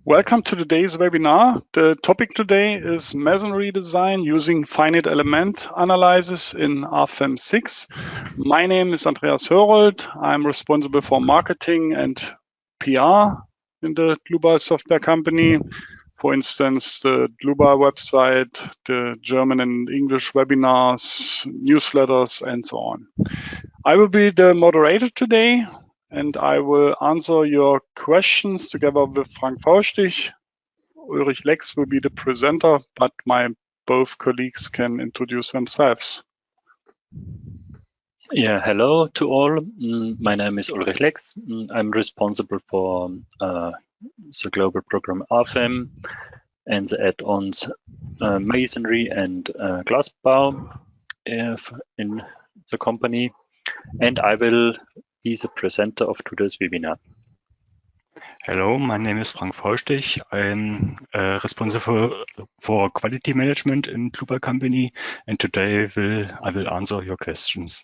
Welcome to today's webinar. The topic today is masonry design using finite element analysis in RFEM 6. My name is Andreas Hörold. I'm responsible for marketing and PR in the Dlubal Software company. For instance, the Dlubal website, the German and English webinars, newsletters, and so on. I will be the moderator today, and I will answer your questions together with Frank Faustich. Ulrich Lex will be the presenter, but my both colleagues can introduce themselves. Yeah, hello to all. My name is Ulrich Lex. I'm responsible for the global program RFEM and the add-ons masonry and glassbau in the company. And I will be the presenter of today's webinar. Hello, my name is Frank Faustich. I'm responsible for quality management in Dlubal company, and today I will answer your questions.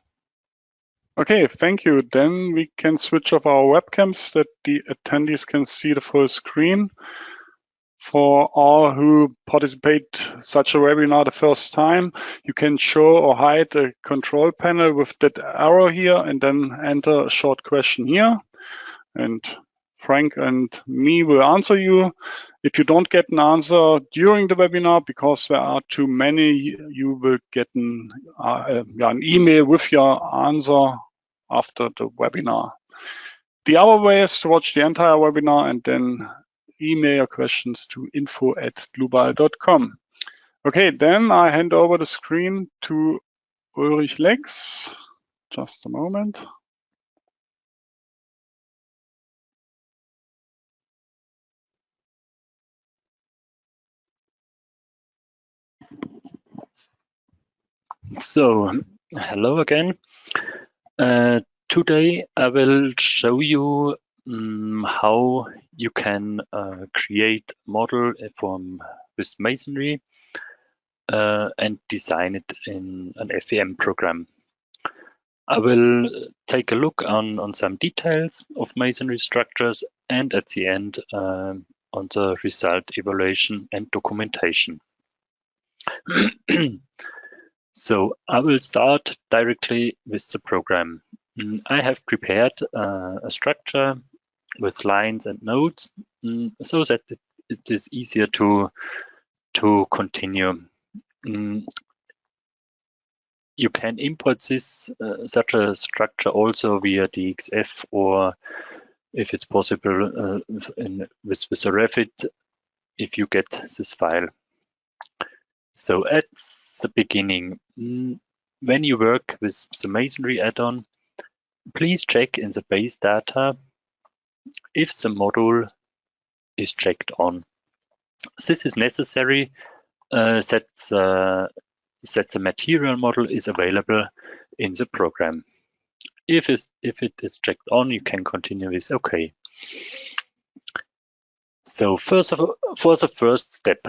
Okay, thank you. Then we can switch off our webcams that the attendees can see the full screen. For all who participate such a webinar the first time, you can show or hide a control panel with that arrow here and then enter a short question here. And Frank and me will answer you. If you don't get an answer during the webinar, because there are too many, you will get an email with your answer after the webinar. The other way is to watch the entire webinar and then email your questions to info@dlubal.com. Okay, then I hand over the screen to Ulrich Lex. Just a moment. So, hello again. Today I will show you how you can create a model with masonry and design it in an FEM program. I will take a look on some details of masonry structures and at the end on the result evaluation and documentation. So I will start directly with the program. I have prepared a structure with lines and nodes so that it is easier to continue. You can import this such a structure also via DXF, or if it's possible with a Revit, if you get this file. So at the beginning, when you work with the masonry add-on, please check in the base data if the module is checked on. This is necessary that the material model is available in the program. If it is checked on, you can continue with OK. So for the first step,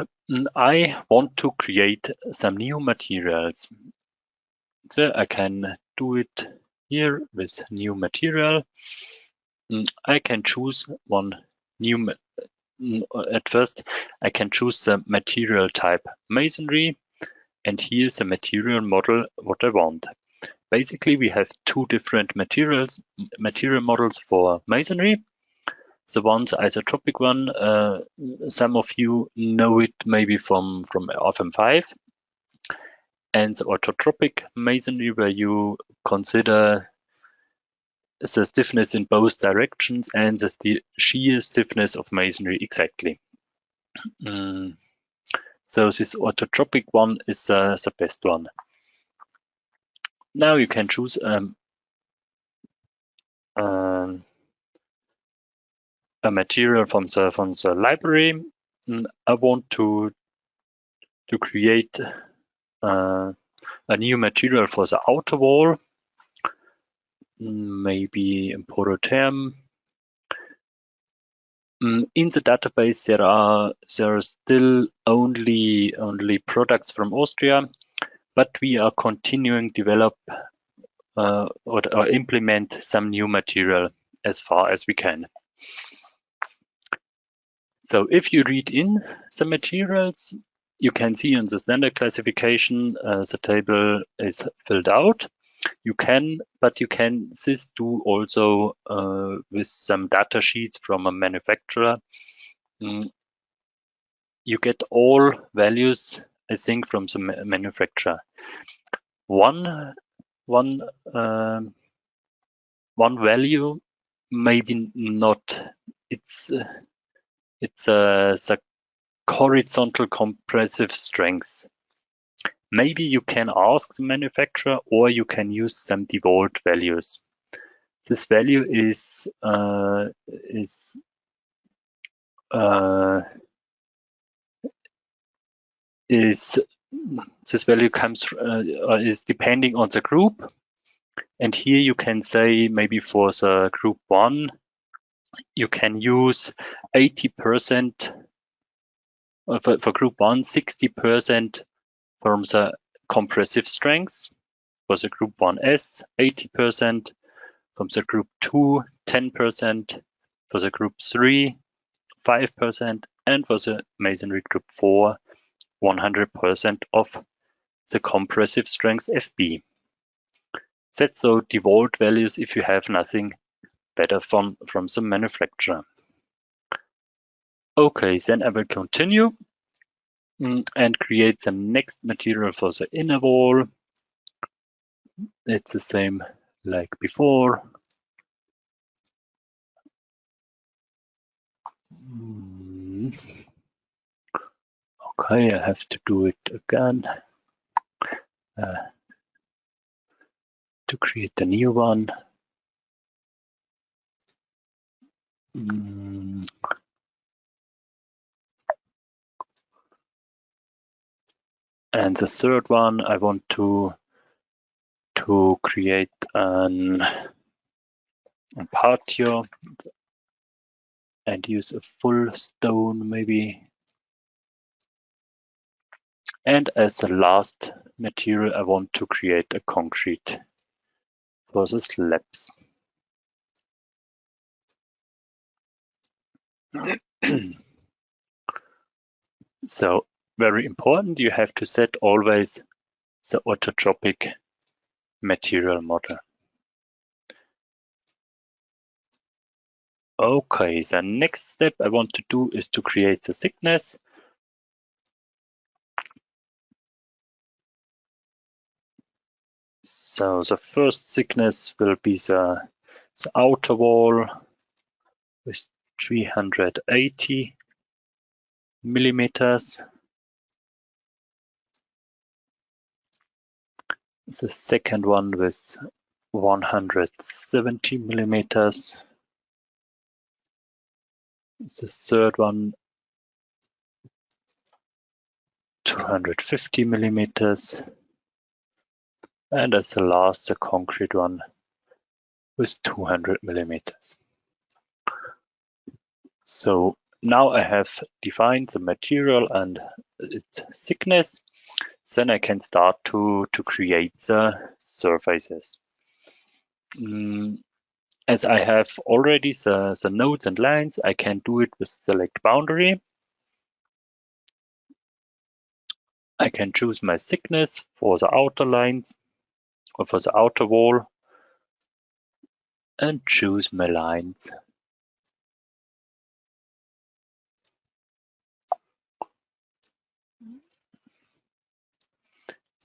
I want to create some new materials. So I can do it here with new material. I can choose one new. At first, I can choose the material type masonry, and here's the material model what I want. Basically, we have two different material models for masonry. The one's isotropic one, some of you know it maybe from RFEM 5, and the ortotropic masonry, where you consider the stiffness in both directions and the shear stiffness of masonry exactly. So this ortotropic one is the best one. Now you can choose a material from the library. I want to create a new material for the outer wall, maybe Imporotherm. In the database, there are still only products from Austria, but we are continuing to develop or implement some new material as far as we can. So if you read in some materials, you can see in the standard classification, the table is filled out. You can this do also with some data sheets from a manufacturer. You get all values, I think, from the manufacturer. One value, maybe not. It's the horizontal compressive strength. Maybe you can ask the manufacturer, or you can use some default values. This value this value comes is depending on the group, and here you can say maybe for the group 1 you can use 80%, for group 1 60% from the compressive strength, for the group 1S 80%, from the group 2 10%, for the group 3 5%, and for the masonry group 4 100% of the compressive strength FB. Set the default values if you have nothing better from the manufacturer. Okay, then I will continue and create the next material for the inner wall. It's the same like before. Okay, I have to do it again to create a new one. And the third one, I want to create a patio and use a full stone maybe. And as the last material, I want to create a concrete for the slabs. So very important, you have to set always the orthotropic material model. Okay, the next step I want to do is to create the thickness. So the first thickness will be the outer wall with 380 millimeters. The second one with 170 millimeters. The third one 250 millimeters. And as the last, the concrete one with 200 millimeters. So now I have defined the material and its thickness. Then I can start to create the surfaces. As I have already the nodes and lines, I can do it with select boundary. I can choose my thickness for the outer lines or for the outer wall and choose my lines.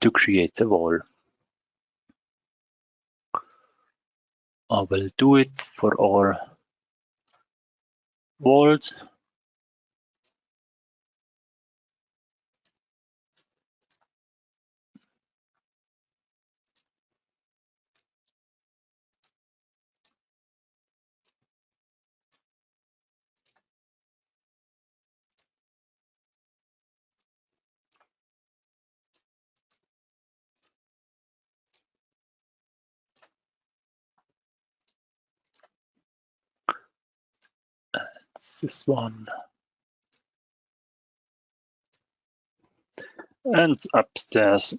To create the wall. I will do it for all walls. This one. And upstairs,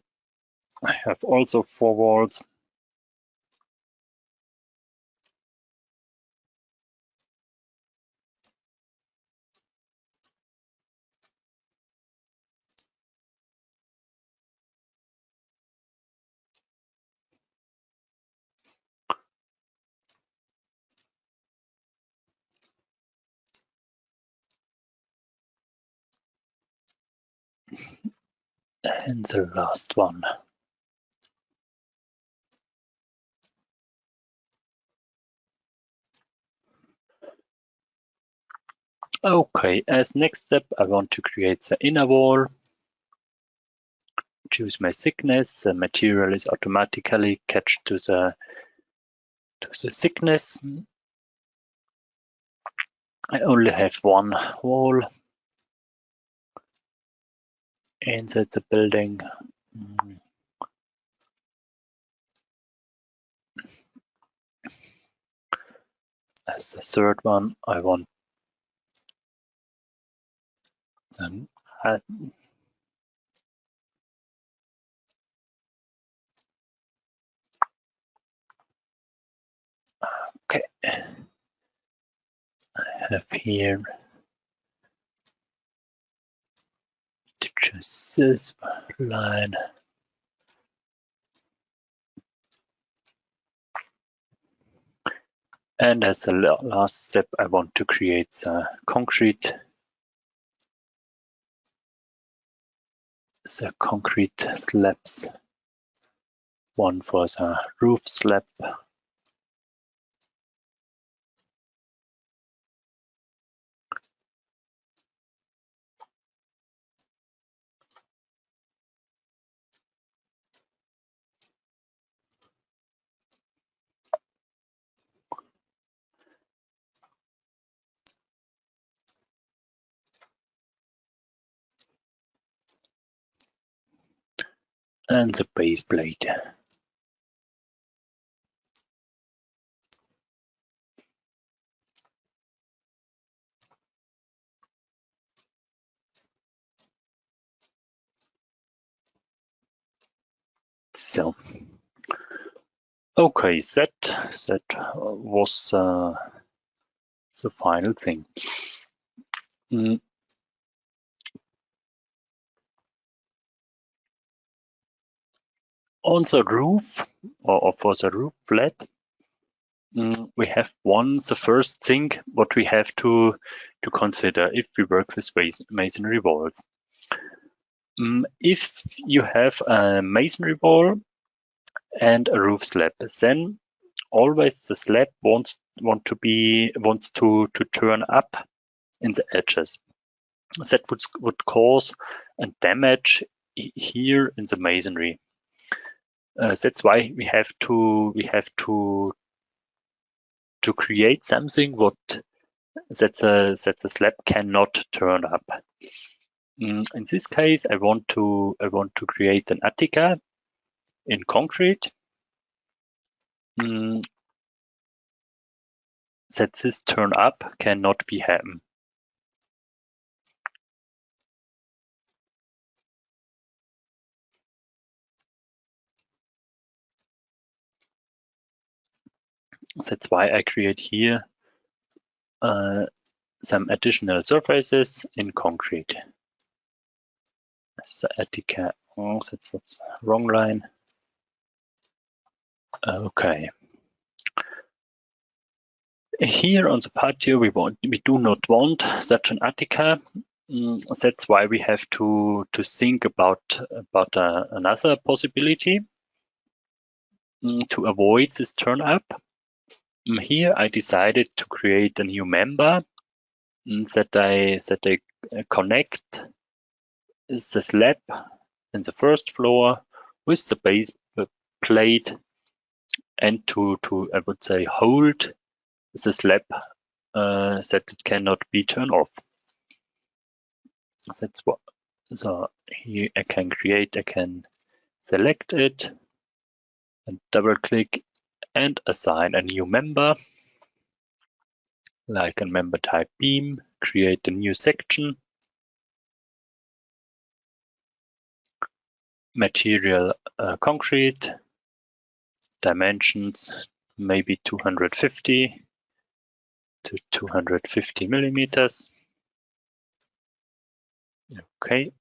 I have also 4 walls. And the last one. Okay, as next step, I want to create the inner wall. Choose my thickness. The material is automatically attached to the thickness. I only have one wall inside the building. As the third one, I want then add okay. I have here to choose this line. And as the last step, I want to create the concrete slabs. One for the roof slab. And the base plate. So, okay, that was the final thing. On the roof, or for the roof flat, we have the first thing what we have to consider if we work with masonry walls. If you have a masonry wall and a roof slab, then always the slab wants to turn up in the edges. That would cause a damage here in the masonry. That's why we have to create something that the slab cannot turn up. In this case, I want to create an attica in concrete. That this turn up cannot be happen. That's why I create here some additional surfaces in concrete. That's the attica. Oh, that's what's wrong line. Okay. Here on the patio, we do not want such an attica. That's why we have to think about another possibility to avoid this turn up. Here I decided to create a new member that I connect the slab in the first floor with the base plate, and to I would say hold the slab that it cannot be turned off. That's what. So here I can select it and double click and assign a new member, like a member type beam, create a new section, material concrete, dimensions maybe 250 to 250 millimeters. Okay.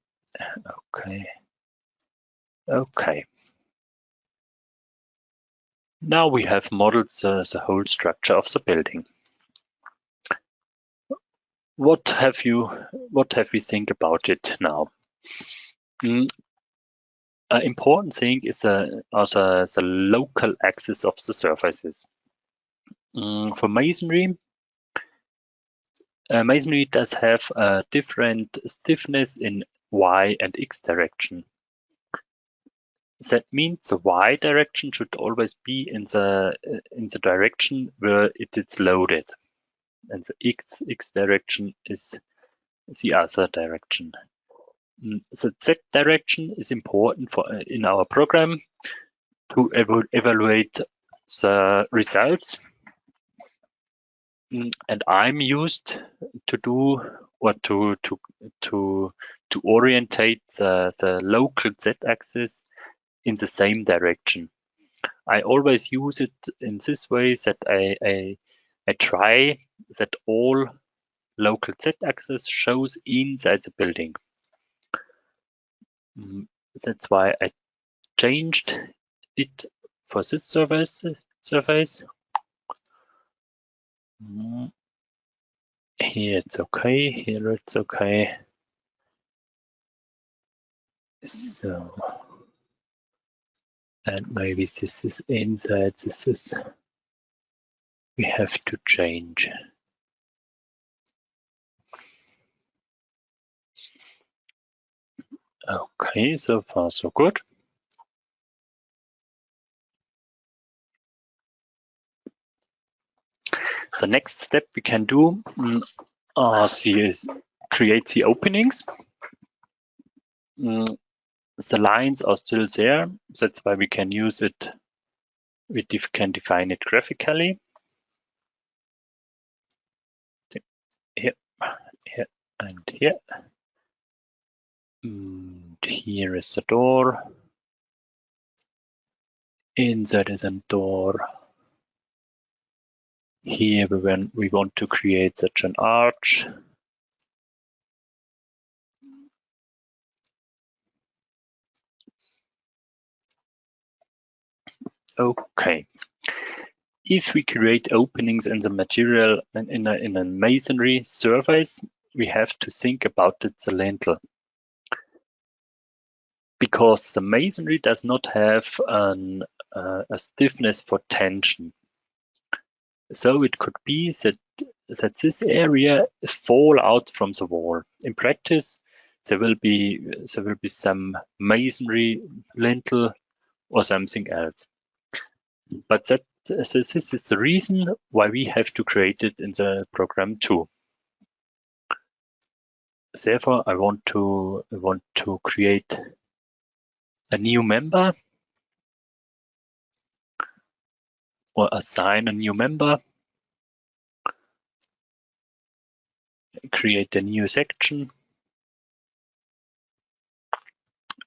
Now we have modeled the whole structure of the building. What have we think about it now? Important thing is also the local axis of the surfaces. For masonry, masonry does have a different stiffness in Y and X direction. That means the Y direction should always be in the direction where it is loaded, and the X direction is the other direction. The Z direction is important for in our program to evaluate the results. And I'm used to do or to orientate the local Z-axis in the same direction. I always use it in this way that I try that all local Z-axis shows inside the building. That's why I changed it for this surface. Here it's okay, here it's okay. So, and maybe this is inside, this is, we have to change. Okay, so far so good. The next step we can do is create the openings. The lines are still there. That's why we can use it. We can define it graphically. Here, here, and here. And here is the door. Inside is a door. Here we want to create such an arch. Okay. If we create openings in the material in a masonry surface, we have to think about the lintel. Because the masonry does not have a stiffness for tension. So it could be that this area fall out from the wall. In practice, there will be some masonry lintel or something else. But this is the reason why we have to create it in the program too. Therefore, I want to create a new member or assign a new member, create a new section,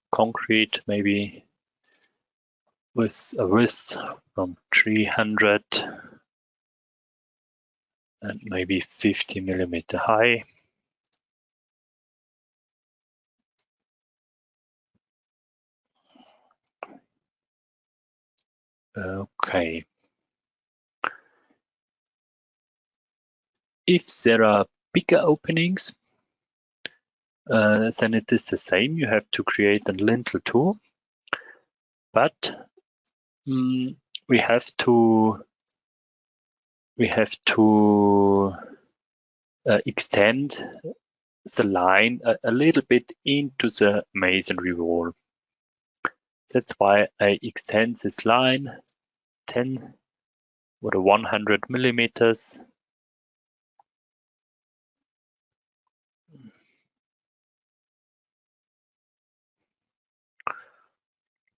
concrete maybe with a width from 300 and maybe 50 millimeter high. Okay. If there are bigger openings, then it is the same. You have to create a lintel too, but we have to extend the line a little bit into the masonry wall. That's why I extend this line 10 or 100 millimeters.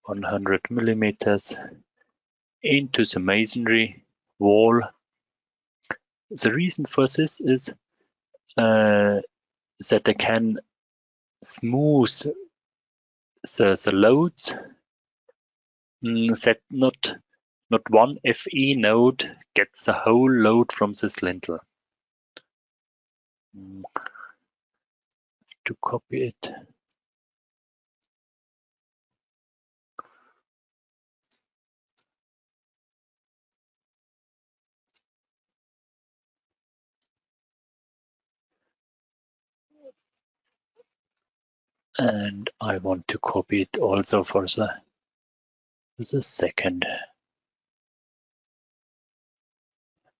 100 millimeters into the masonry wall. The reason for this is that I can smooth the loads, that not one FE node gets the whole load from this lintel. To copy it. And I want to copy it also for the second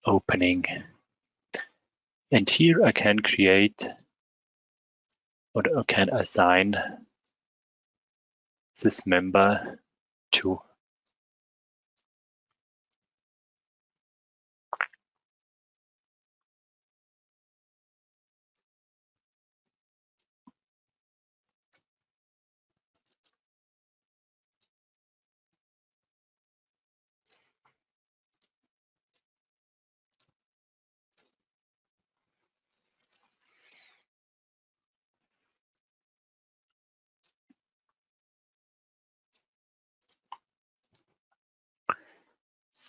opening. And here I can create, or I can assign this member to.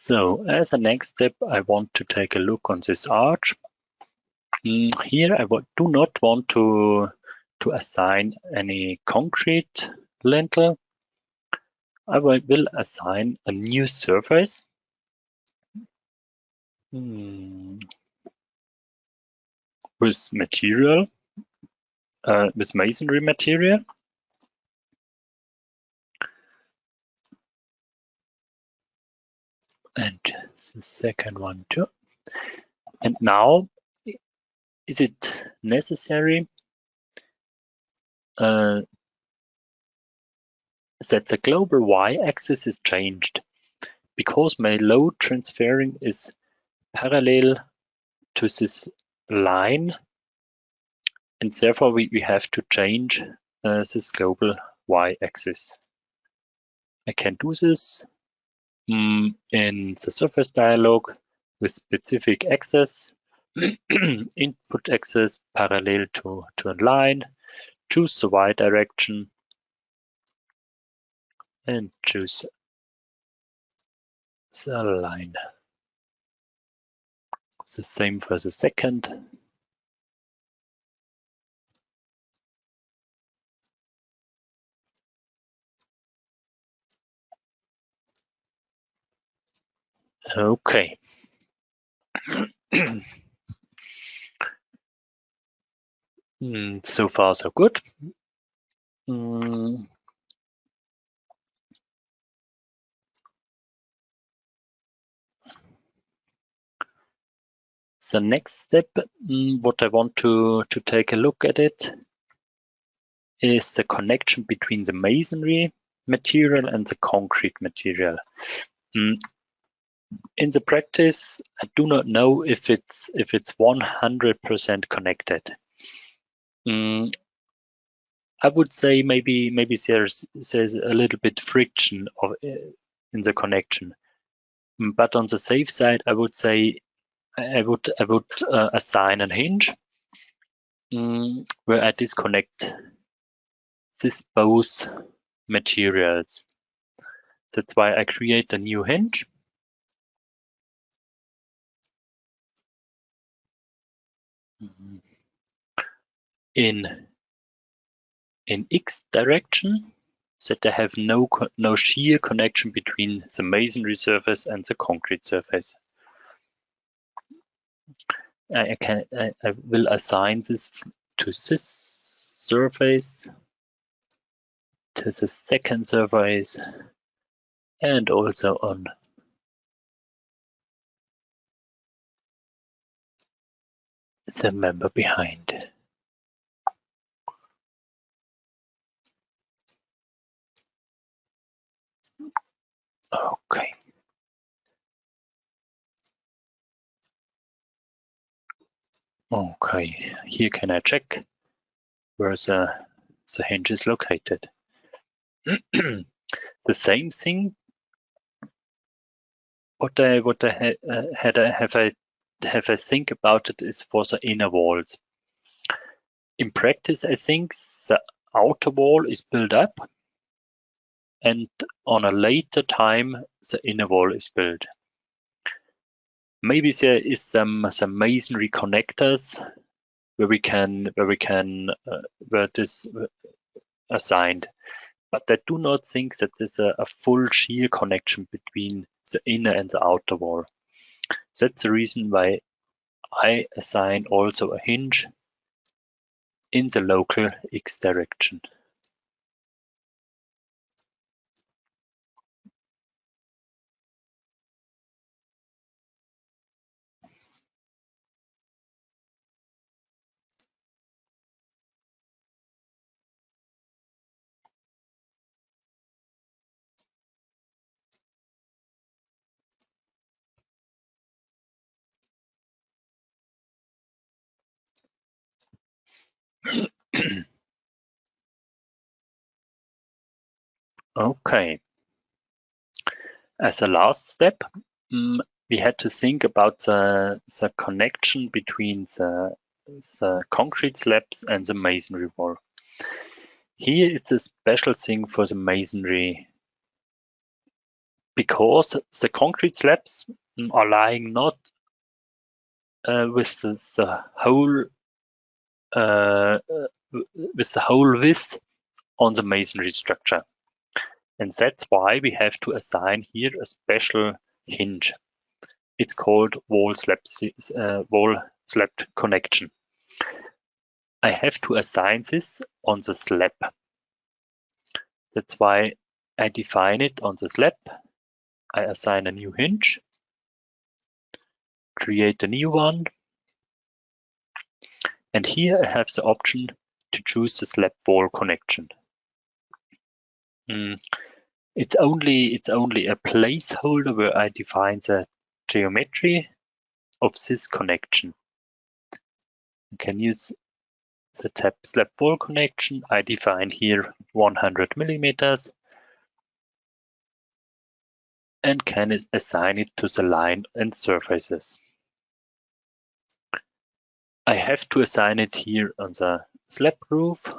So as a next step, I want to take a look on this arch. Here I do not want to assign any concrete lintel. I will assign a new surface. With material, with masonry material. And the second one too. And now, is it necessary that the global y-axis is changed? Because my load transferring is parallel to this line, and therefore we have to change this global y-axis. I can do this in the surface dialog with specific axis, input axis parallel to a line, choose the y direction, and choose the line. The same for the second. Okay. So far, so good. The next step, what I want to take a look at it, is the connection between the masonry material and the concrete material. In the practice, I do not know if it's 100% connected. I would say maybe there's a little bit friction in the connection, but on the safe side, I would say I would assign a hinge where I disconnect these both materials. That's why I create a new hinge. In X direction, so that I have no shear connection between the masonry surface and the concrete surface. I will assign this to this surface, to the second surface, and also on the member behind. Okay. Okay, here can I check where the hinge is located. The same thing. What I have a think about it is for the inner walls. In practice, I think the outer wall is built up, and on a later time, the inner wall is built. Maybe there is some masonry connectors where this assigned, but I do not think that there's a full shear connection between the inner and the outer wall. That's the reason why I assign also a hinge in the local X direction. Okay. As a last step, we had to think about the connection between the concrete slabs and the masonry wall. Here it's a special thing for the masonry because the concrete slabs are lying not with the whole width on the masonry structure. And that's why we have to assign here a special hinge. It's called wall slab connection. I have to assign this on the slab. That's why I define it on the slab. I assign a new hinge, create a new one, and here I have the option to choose the slab wall connection. It's only a placeholder where I define the geometry of this connection. You can use the tab slab wall connection. I define here 100 millimeters and can assign it to the line and surfaces. I have to assign it here on the slab roof.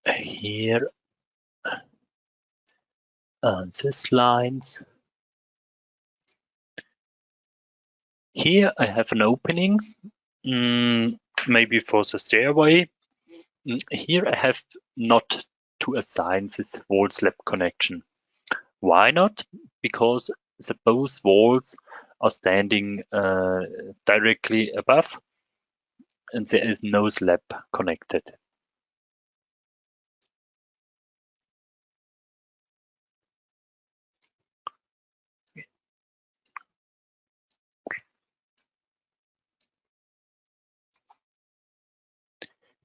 Here on these lines. Here I have an opening, maybe for the stairway. Here I have not to assign this wall slab connection. Why not? Because the both walls are standing directly above and there is no slab connected.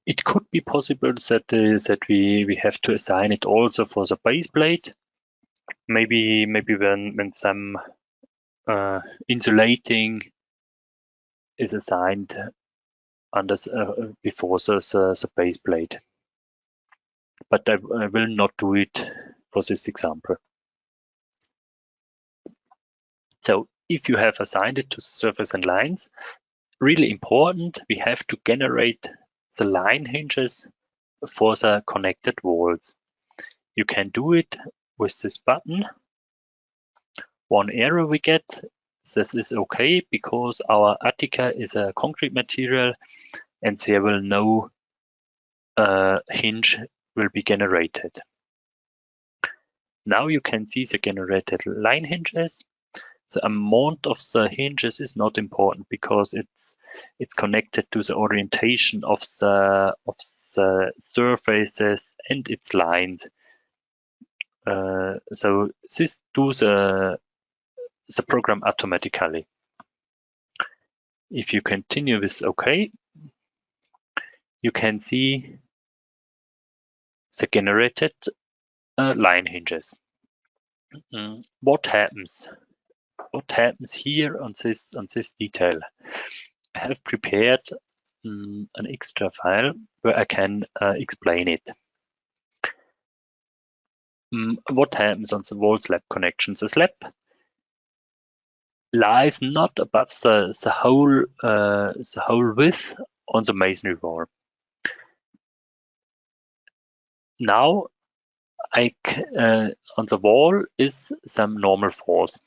It could be possible that we have to assign it also for the base plate. Maybe when some insulating is assigned under before the base plate. But I will not do it for this example. So if you have assigned it to the surface and lines, really important, we have to generate the line hinges for the connected walls. You can do it with this button. One error we get, this is okay because our Attica is a concrete material and there will no hinge will be generated. Now you can see the generated line hinges. The amount of the hinges is not important because it's connected to the orientation of the surfaces and its lines. So this does the program automatically. If you continue with OK, you can see the generated line hinges. What happens? What happens here on this detail? I have prepared an extra file where I can explain it. What happens on the wall slab connection? The slab lies not above the whole width on the masonry wall. Now on the wall is some normal force.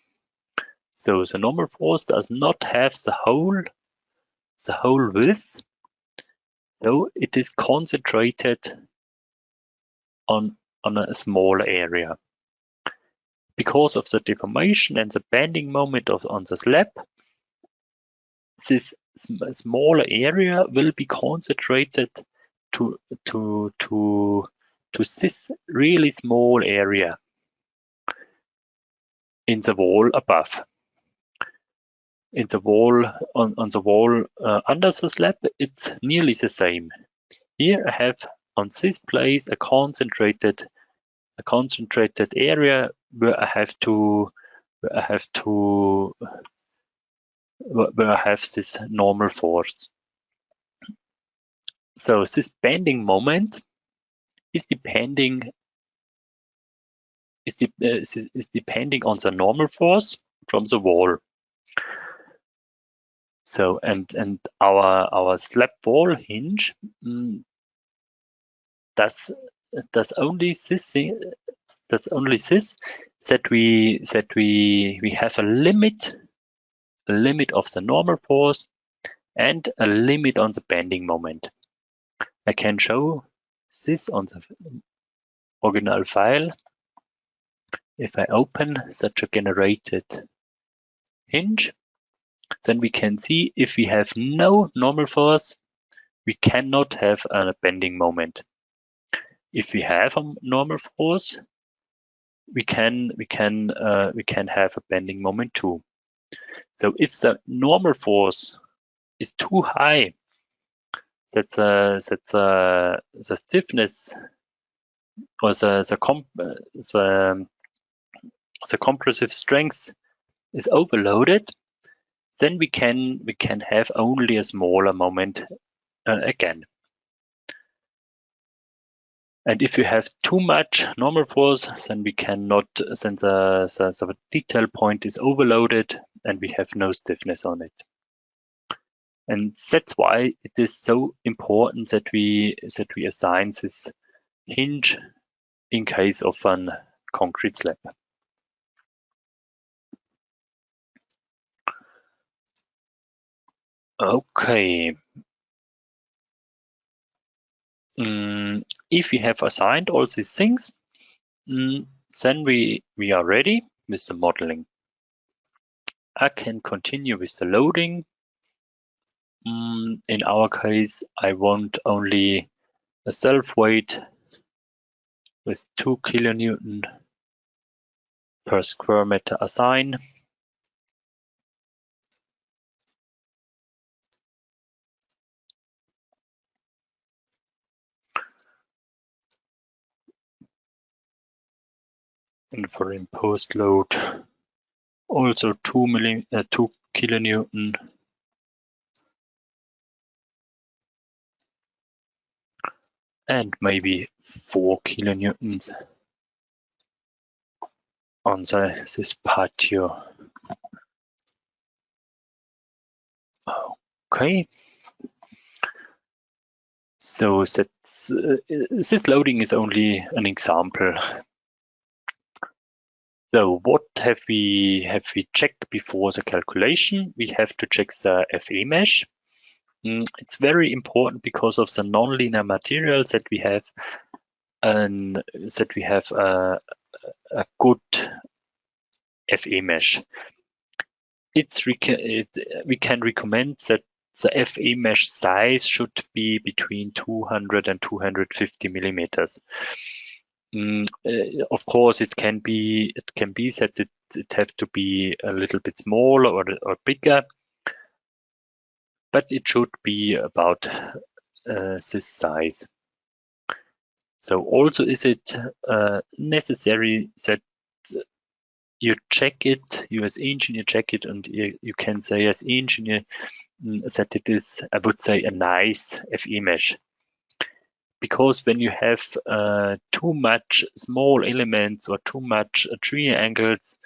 So the normal force does not have the whole width, so it is concentrated on a small area. Because of the deformation and the bending moment on the slab, this smaller area will be concentrated to this really small area in the wall above. In the wall on the wall under the slab, it's nearly the same. here I have on this place a concentrated area where I have this normal force. So this bending moment is depending on the normal force from the wall. So and our slab wall hinge does only this thing. That's only this, that we have a limit of the normal force and a limit on the bending moment. I can show this on the original file. If I open such a generated hinge, then we can see if we have no normal force, we cannot have a bending moment. If we have a normal force, we can have a bending moment too. So if the normal force is too high, that the stiffness or the compressive strength is overloaded, then we can have only a smaller moment again. And if you have too much normal force, then we cannot, then the detail point is overloaded and we have no stiffness on it. And that's why it is so important that we assign this hinge in case of a concrete slab. Okay. If we have assigned all these things, then we are ready with the modeling. I can continue with the loading. In our case, I want only a self-weight with 2 kilonewton per square meter assign. And for imposed load, also 2 kilonewton. And maybe 4 kilonewtons on this patio. Okay. So that's, this loading is only an example. So what have we checked before the calculation? We have to check the FE mesh. It's very important because of the nonlinear materials that we have, and that we have a good FE mesh. We can recommend that the FE mesh size should be between 200 and 250 millimeters. Of course, it can be that it have to be a little bit smaller or bigger, but it should be about this size. So also, is it necessary that you check it, you as engineer check it, and you can say as engineer that it is, I would say, a nice FE mesh. Because when you have too much small elements or too much triangles,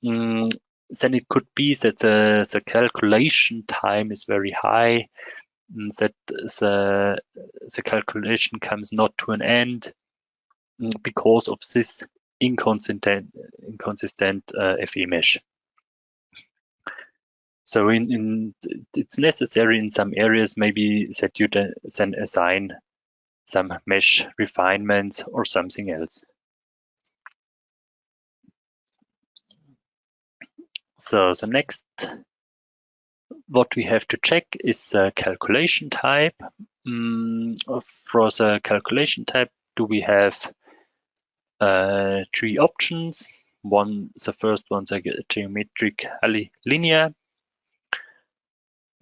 then it could be that the calculation time is very high, that the calculation comes not to an end because of this inconsistent FE mesh. So it's necessary in some areas maybe that you then assign some mesh refinements or something else. So the next, what we have to check is the calculation type. For the calculation type, do we have 3 options? The first one's a geometric linear,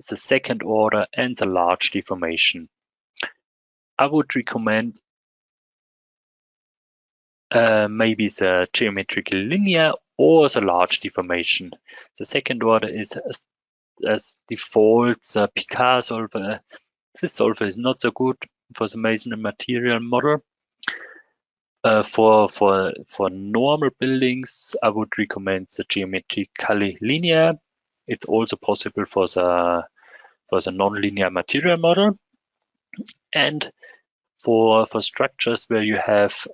the second order, and the large deformation. I would recommend maybe the geometrical linear or the large deformation. The second order is as default the Picard solver. This solver is not so good for the masonry material model. For normal buildings, I would recommend the geometrically linear. It's also possible for the non-linear material model. And for structures where you have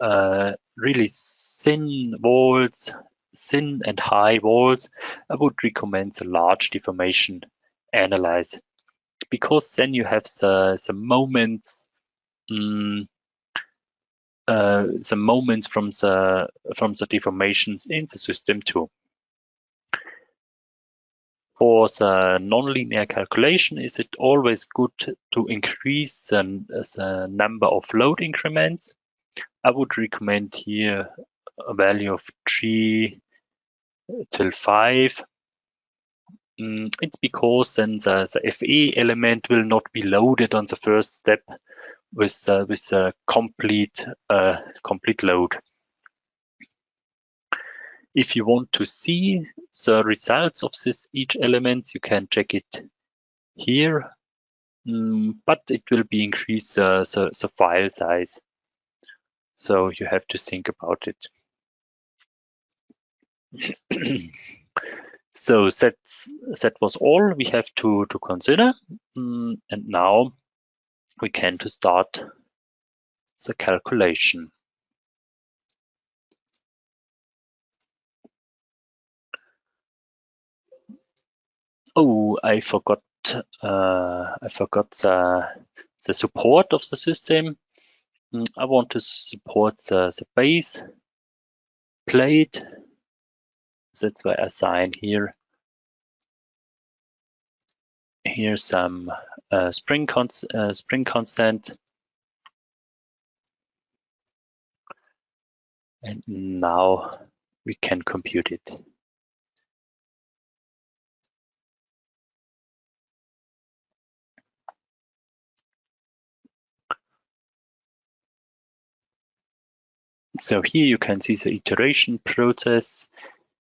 really thin walls, thin and high walls, I would recommend the large deformation analyze, because then you have the moments from the deformations in the system too. For the nonlinear calculation, is it always good to increase the number of load increments? I would recommend here a value of 3 till 5. It's because then the FE element will not be loaded on the first step with a complete load. If you want to see the results of each element, you can check it here, but it will be increase the file size. So you have to think about it. So that was all we have to consider, and now we can start the calculation. Oh, I forgot the support of the system. I want to support the base plate. That's why I assign here some spring constant, and now we can compute it. So here you can see the iteration process.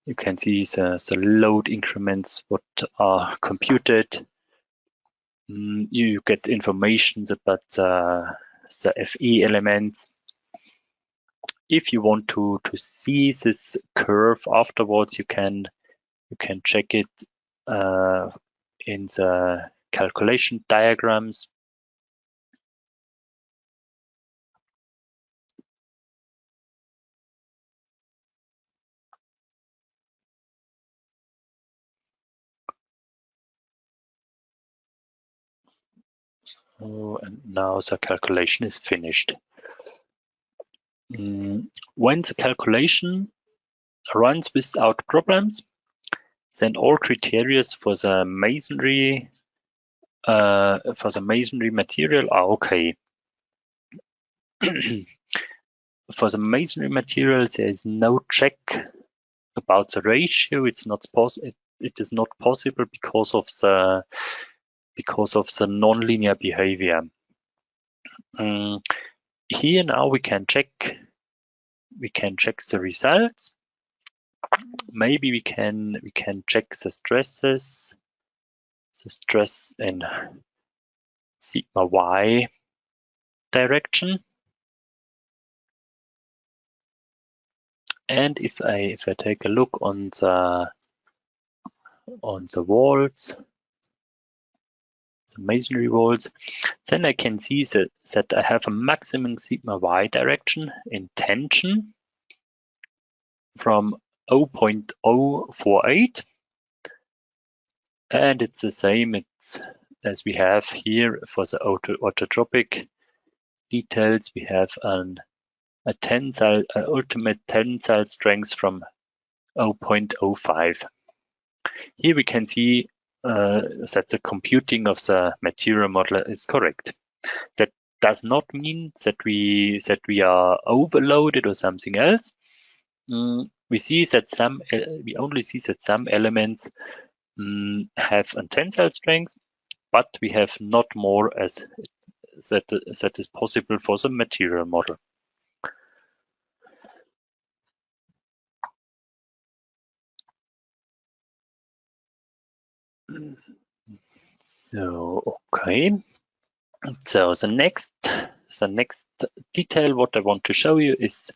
You can see the load increments what are computed. You get information about the FE elements. If you want to see this curve afterwards, you can check it in the calculation diagrams. Oh, and now the calculation is finished. When the calculation runs without problems, then all criteria for the masonry material are okay. For the masonry material, there is no check about the ratio. It is not possible because of the nonlinear behavior. Here now we can check the results. Maybe we can check the stresses, the stress in sigma y direction. And if I take a look on the walls, the masonry walls, then I can see that I have a maximum sigma y direction in tension from 0.048, and it's the same as we have here for the orthotropic details. We have a tensile ultimate tensile strength from 0.05. Here we can see that the computing of the material model is correct. That does not mean that we are overloaded or something else. We see that we only see that some elements have a tensile strength, but we have not more as that is possible for the material model. So okay. So the next detail what I want to show you is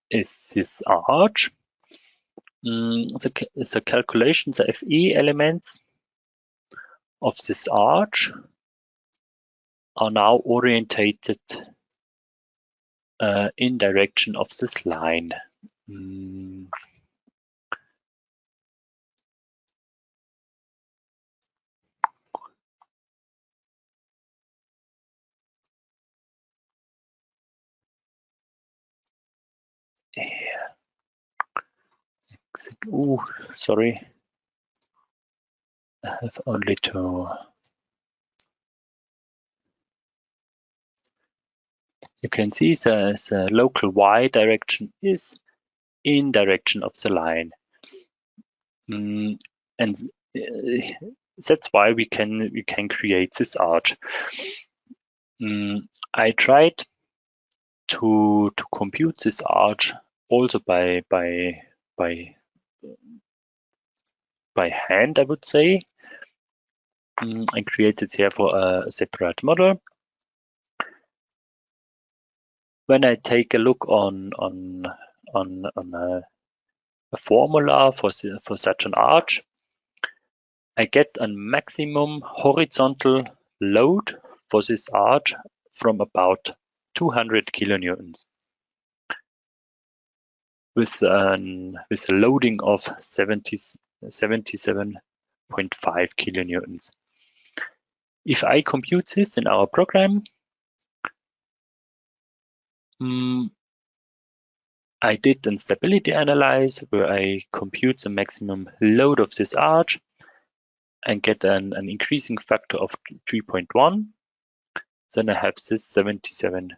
this arch. The calculations, the FE elements of this arch are now orientated in direction of this line. Oh, sorry. I have only to. You can see the local Y direction is in direction of the line, and that's why we can create this arch. I tried to compute this arch also by hand, I would say. I created therefore a separate model. When I take a look on a formula for such an arch, I get a maximum horizontal load for this arch from about 200 kilonewtons, with a loading of 77.5 kilonewtons. If I compute this in our program, I did a stability analysis where I compute the maximum load of this arch and get an increasing factor of 3.1. Then I have this 77.5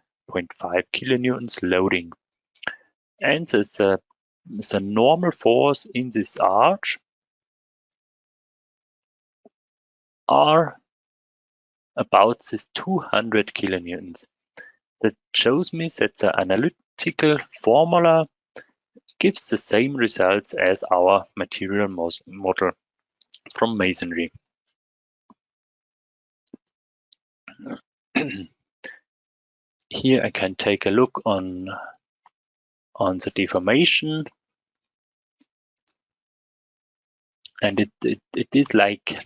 kilonewtons loading. And the normal force in this arch are about this 200 kilonewtons. That shows me that the analytical formula gives the same results as our material model from masonry. Here I can take a look on the deformation, and it is like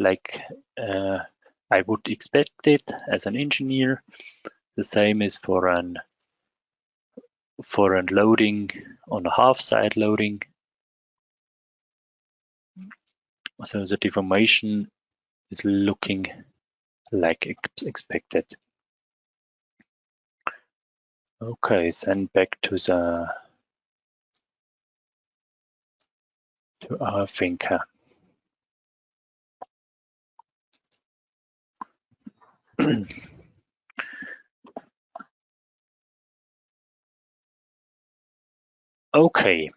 I would expect it as an engineer. The same is for an loading on a half side loading. So the deformation is looking like expected. Okay, then back to our thinker. Okay,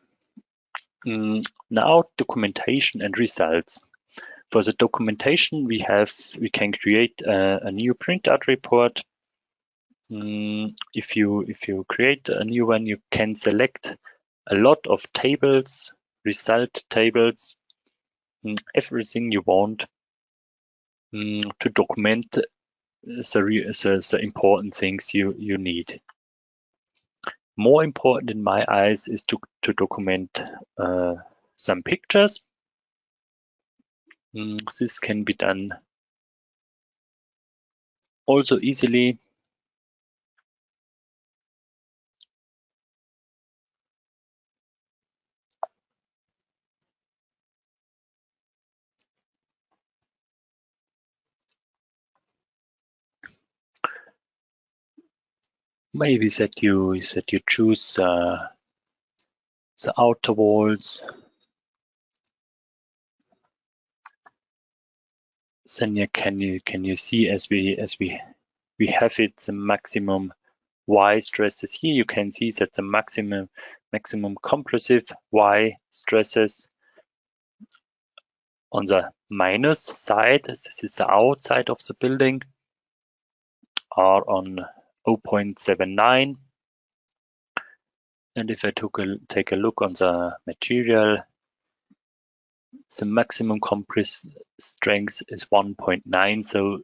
now documentation and results. For the documentation, we can create a new printout report. If you create a new one, you can select a lot of tables, result tables, everything you want to document the important things you need. More important in my eyes is to document some pictures. This can be done also easily. Maybe that you choose the outer walls. Then can you see as we have it, the maximum Y stresses here. You can see that the maximum compressive Y stresses on the minus side. This is the outside of the building, are on 0.79. And if I take a look on the material, the maximum compress strength is 1.9. So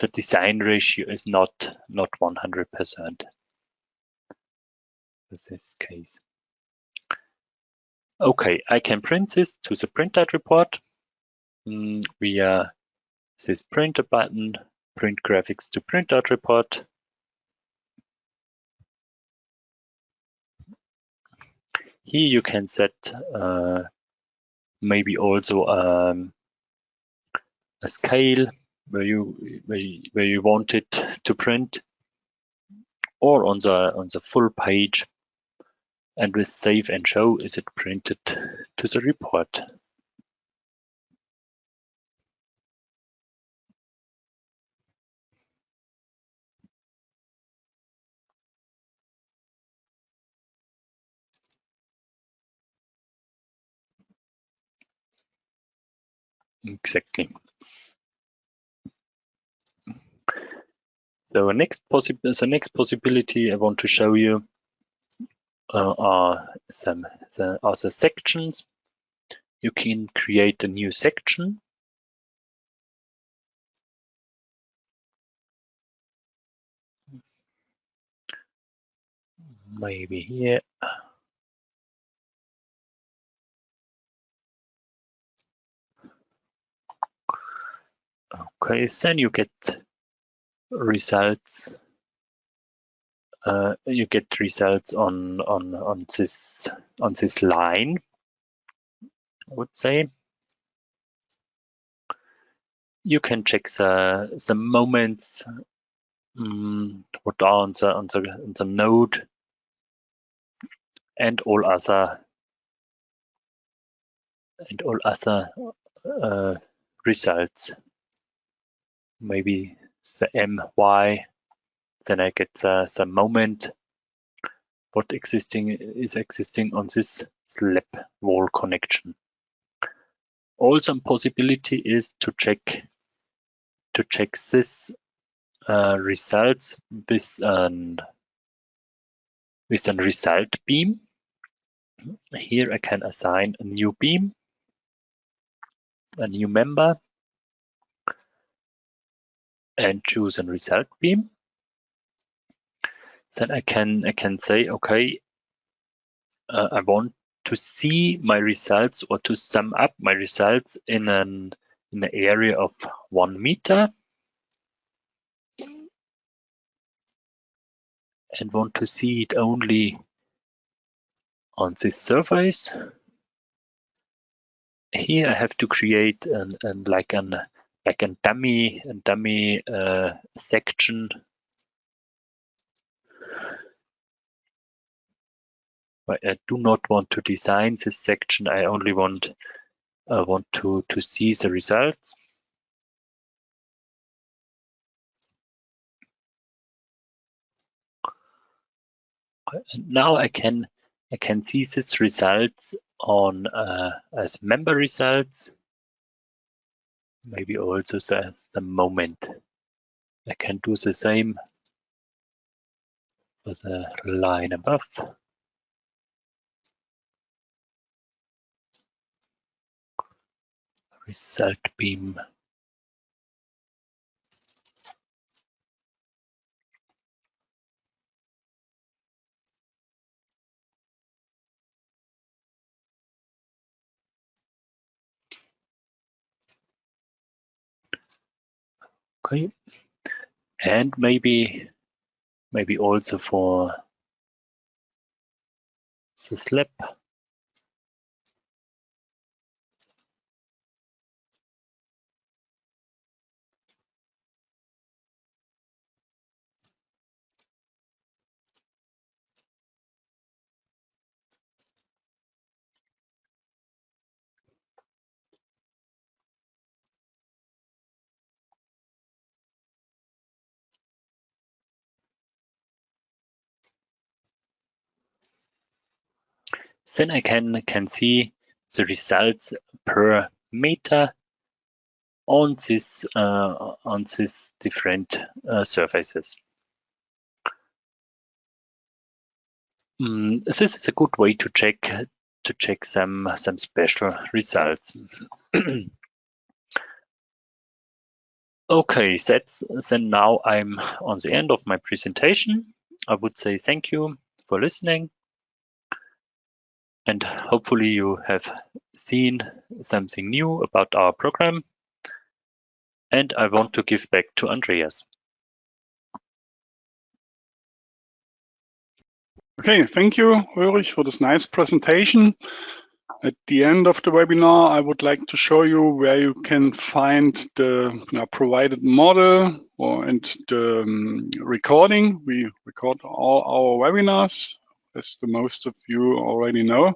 the design ratio is not 100% in this case. Okay, I can print this to the printout report via this printer button, print graphics to printout report. Here you can set maybe also a scale where you want it to print, or on the full page, and with save and show is it printed to the report. Exactly. So the next possibility I want to show you are the sections. You can create a new section. Maybe here. Okay, then you get results. You get results on this line, I would say. You can check the moments what are on the node, and all other results. Maybe the my, then I get the moment what is existing on this slab wall connection. Also, a possibility is to check this results with an result beam. Here I can assign a new beam, a new member, and choose a result beam. Then I can say, okay, I want to see my results, or to sum up my results in an area of 1 meter, and want to see it only on this surface. Here I have to create like a dummy section. But I do not want to design this section. I only want to see the results. And now I can see these results on as member results. Maybe also the moment. I can do the same for the line above. Result beam. Okay, and maybe also for the slab. Then I can see the results per meter on these different surfaces. This is a good way to check some special results. Okay, then now I'm on the end of my presentation. I would say thank you for listening, and hopefully you have seen something new about our program. And I want to give back to Andreas. Okay, thank you, Ulrich, for this nice presentation. At the end of the webinar, I would like to show you where you can find the provided model and the recording. We record all our webinars, as the most of you already know.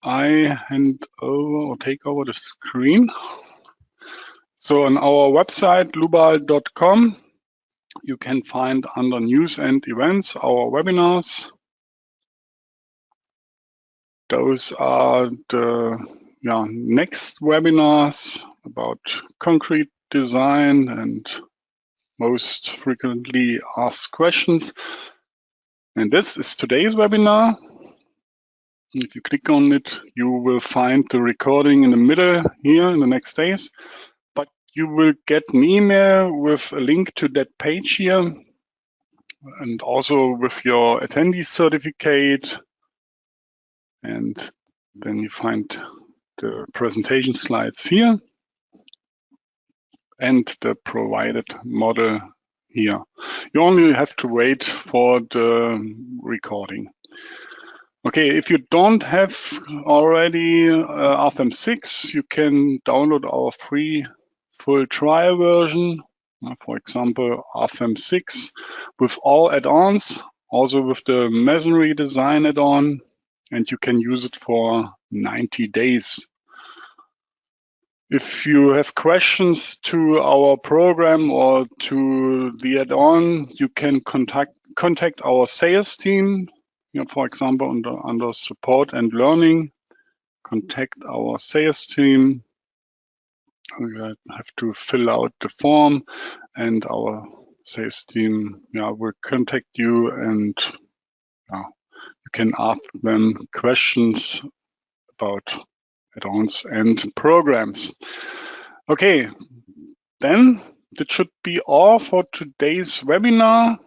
I hand over or take over the screen. So on our website, dlubal.com, you can find under News and Events our webinars. Those are the next webinars about concrete design and most frequently asked questions. And this is today's webinar. If you click on it, you will find the recording in the middle here in the next days. But you will get an email with a link to that page here, and also with your attendee certificate. And then you find the presentation slides here and the provided model here. You only have to wait for the recording. Okay, if you don't have already RFEM 6, you can download our free full trial version. For example, RFEM 6 with all add-ons, also with the masonry design add-on. And you can use it for 90 days. If you have questions to our program or to the add-on, you can contact our sales team. For example, under support and learning, contact our sales team. You have to fill out the form, and our sales team will contact you, and you can ask them questions about add-ons and programs. Okay, then that should be all for today's webinar.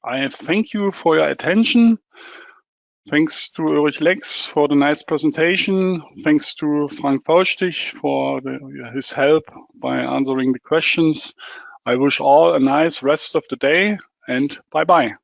I thank you for your attention. Thanks to Ulrich Lex for the nice presentation. Thanks to Frank Faustich for his help by answering the questions. I wish all a nice rest of the day, and bye-bye.